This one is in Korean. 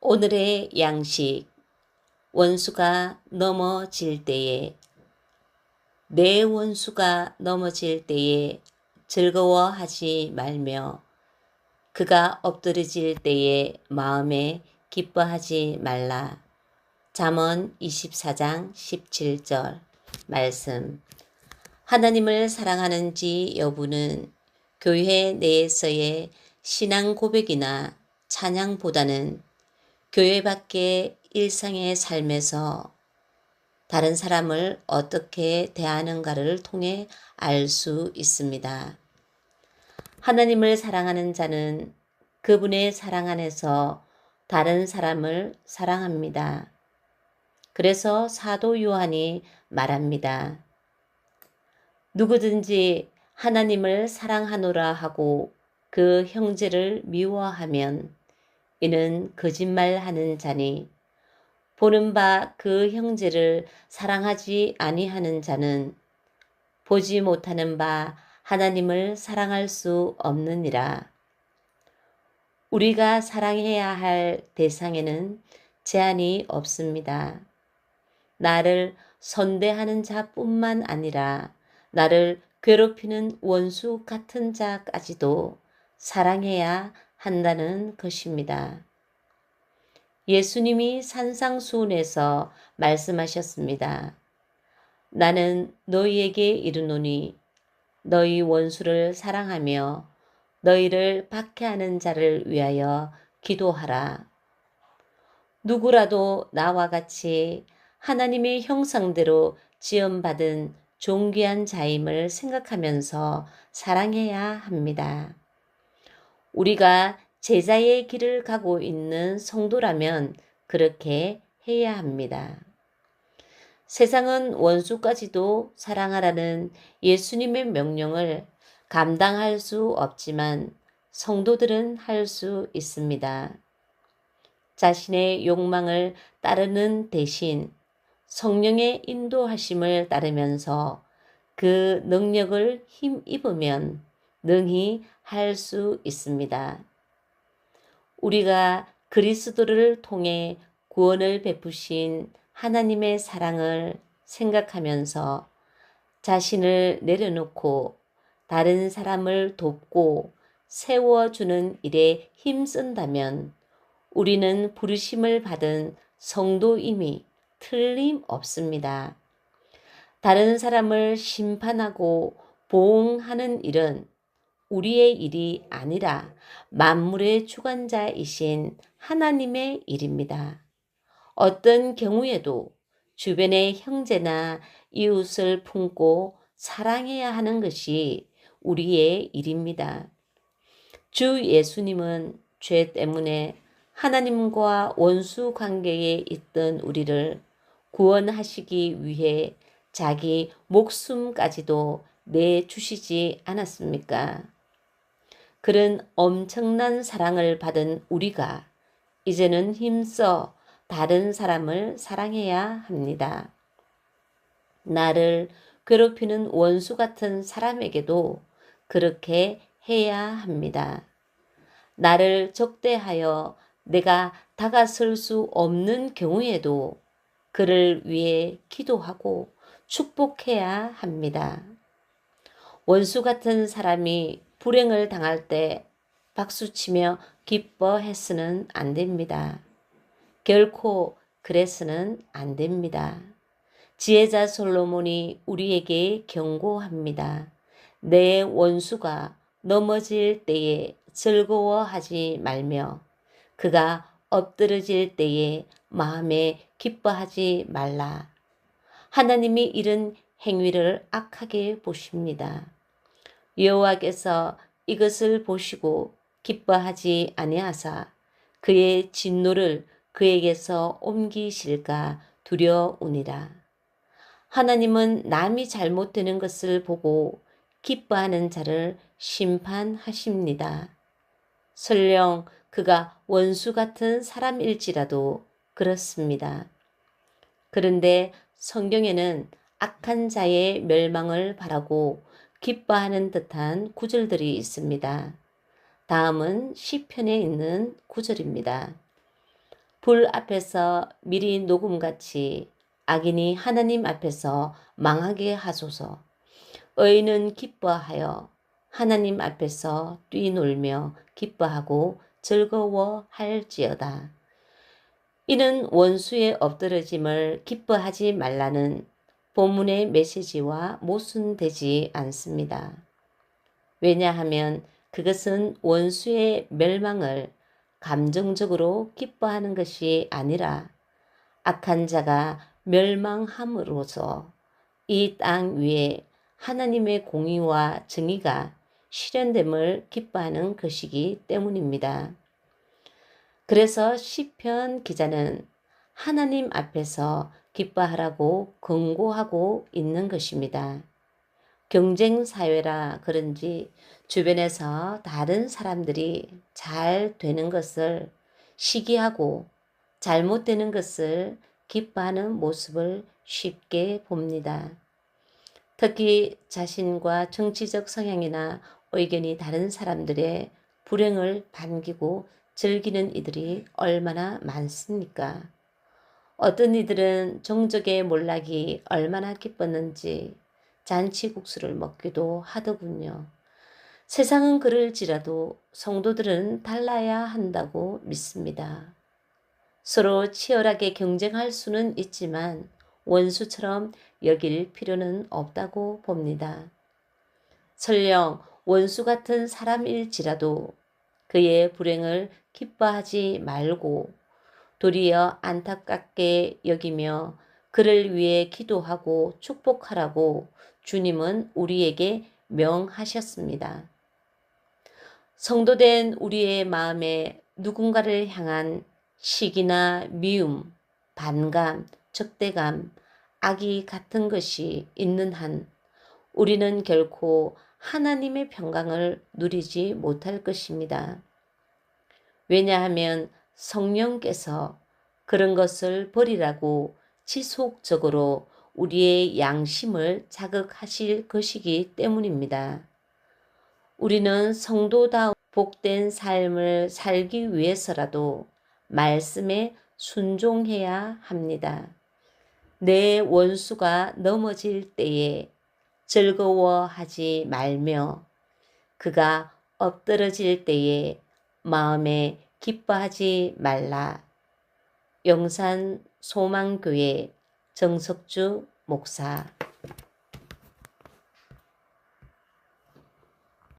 오늘의 양식. 원수가 넘어질 때에, 내 원수가 넘어질 때에 즐거워하지 말며 그가 엎드러질 때에 마음에 기뻐하지 말라. 잠언 24장 17절 말씀. 하나님을 사랑하는지 여부는 교회 내에서의 신앙 고백이나 찬양보다는 교회 밖의 일상의 삶에서 다른 사람을 어떻게 대하는가를 통해 알 수 있습니다. 하나님을 사랑하는 자는 그분의 사랑 안에서 다른 사람을 사랑합니다. 그래서 사도 요한이 말합니다. 누구든지 하나님을 사랑하노라 하고 그 형제를 미워하면 이는 거짓말하는 자니 보는 바 그 형제를 사랑하지 아니하는 자는 보지 못하는 바 하나님을 사랑할 수 없느니라. 우리가 사랑해야 할 대상에는 제한이 없습니다. 나를 선대하는 자뿐만 아니라 나를 괴롭히는 원수 같은 자까지도 사랑해야 한다는 것입니다. 예수님이 산상수훈에서 말씀하셨습니다. 나는 너희에게 이르노니 너희 원수를 사랑하며 너희를 박해하는 자를 위하여 기도하라. 누구라도 나와 같이 하나님의 형상대로 지음받은 존귀한 자임을 생각하면서 사랑해야 합니다. 우리가 제자의 길을 가고 있는 성도라면 그렇게 해야 합니다. 세상은 원수까지도 사랑하라는 예수님의 명령을 감당할 수 없지만 성도들은 할 수 있습니다. 자신의 욕망을 따르는 대신 성령의 인도하심을 따르면서 그 능력을 힘입으면 능히 할 수 있습니다. 우리가 그리스도를 통해 구원을 베푸신 하나님의 사랑을 생각하면서 자신을 내려놓고 다른 사람을 돕고 세워주는 일에 힘쓴다면 우리는 부르심을 받은 성도임이 틀림없습니다. 다른 사람을 심판하고 보응하는 일은 우리의 일이 아니라 만물의 주관자이신 하나님의 일입니다. 어떤 경우에도 주변의 형제나 이웃을 품고 사랑해야 하는 것이 우리의 일입니다. 주 예수님은 죄 때문에 하나님과 원수 관계에 있던 우리를 구원하시기 위해 자기 목숨까지도 내주시지 않았습니까? 그런 엄청난 사랑을 받은 우리가 이제는 힘써 다른 사람을 사랑해야 합니다. 나를 괴롭히는 원수 같은 사람에게도 그렇게 해야 합니다. 나를 적대하여 내가 다가설 수 없는 경우에도 그를 위해 기도하고 축복해야 합니다. 원수 같은 사람이 불행을 당할 때 박수치며 기뻐해서는 안 됩니다. 결코 그래서는 안 됩니다. 지혜자 솔로몬이 우리에게 경고합니다. 내 원수가 넘어질 때에 즐거워하지 말며 그가 엎드러질 때에 마음에 기뻐하지 말라. 하나님이 이런 행위를 악하게 보십니다. 여호와께서 이것을 보시고 기뻐하지 아니하사 그의 진노를 그에게서 옮기실까 두려우니라. 하나님은 남이 잘못되는 것을 보고 기뻐하는 자를 심판하십니다. 설령 그가 원수 같은 사람일지라도 그렇습니다. 그런데 성경에는 악한 자의 멸망을 바라고 기뻐하는 듯한 구절들이 있습니다. 다음은 시편에 있는 구절입니다. 불 앞에서 미리 녹음같이 악인이 하나님 앞에서 망하게 하소서. 의인은 기뻐하여 하나님 앞에서 뛰놀며 기뻐하고 즐거워할지어다. 이는 원수의 엎드러짐을 기뻐하지 말라는 본문의 메시지와 모순되지 않습니다. 왜냐하면 그것은 원수의 멸망을 감정적으로 기뻐하는 것이 아니라 악한 자가 멸망함으로써 이 땅 위에 하나님의 공의와 정의가 실현됨을 기뻐하는 것이기 때문입니다. 그래서 시편 기자는 하나님 앞에서 기뻐하라고 권고하고 있는 것입니다. 경쟁 사회라 그런지 주변에서 다른 사람들이 잘 되는 것을 시기하고 잘못되는 것을 기뻐하는 모습을 쉽게 봅니다. 특히 자신과 정치적 성향이나 의견이 다른 사람들의 불행을 반기고 즐기는 이들이 얼마나 많습니까? 어떤 이들은 종족의 몰락이 얼마나 기뻤는지 잔치국수를 먹기도 하더군요. 세상은 그럴지라도 성도들은 달라야 한다고 믿습니다. 서로 치열하게 경쟁할 수는 있지만 원수처럼 여길 필요는 없다고 봅니다. 설령 원수 같은 사람일지라도 그의 불행을 기뻐하지 말고 도리어 안타깝게 여기며 그를 위해 기도하고 축복하라고 주님은 우리에게 명하셨습니다. 성도된 우리의 마음에 누군가를 향한 시기나 미움, 반감, 적대감, 악이 같은 것이 있는 한 우리는 결코 하나님의 평강을 누리지 못할 것입니다. 왜냐하면 성령께서 그런 것을 버리라고 지속적으로 우리의 양심을 자극하실 것이기 때문입니다. 우리는 성도다운 복된 삶을 살기 위해서라도 말씀에 순종해야 합니다. 내 원수가 넘어질 때에 즐거워하지 말며 그가 엎드러질 때에 마음에 기뻐하지 말라. 영산 소망교회 정석주 목사.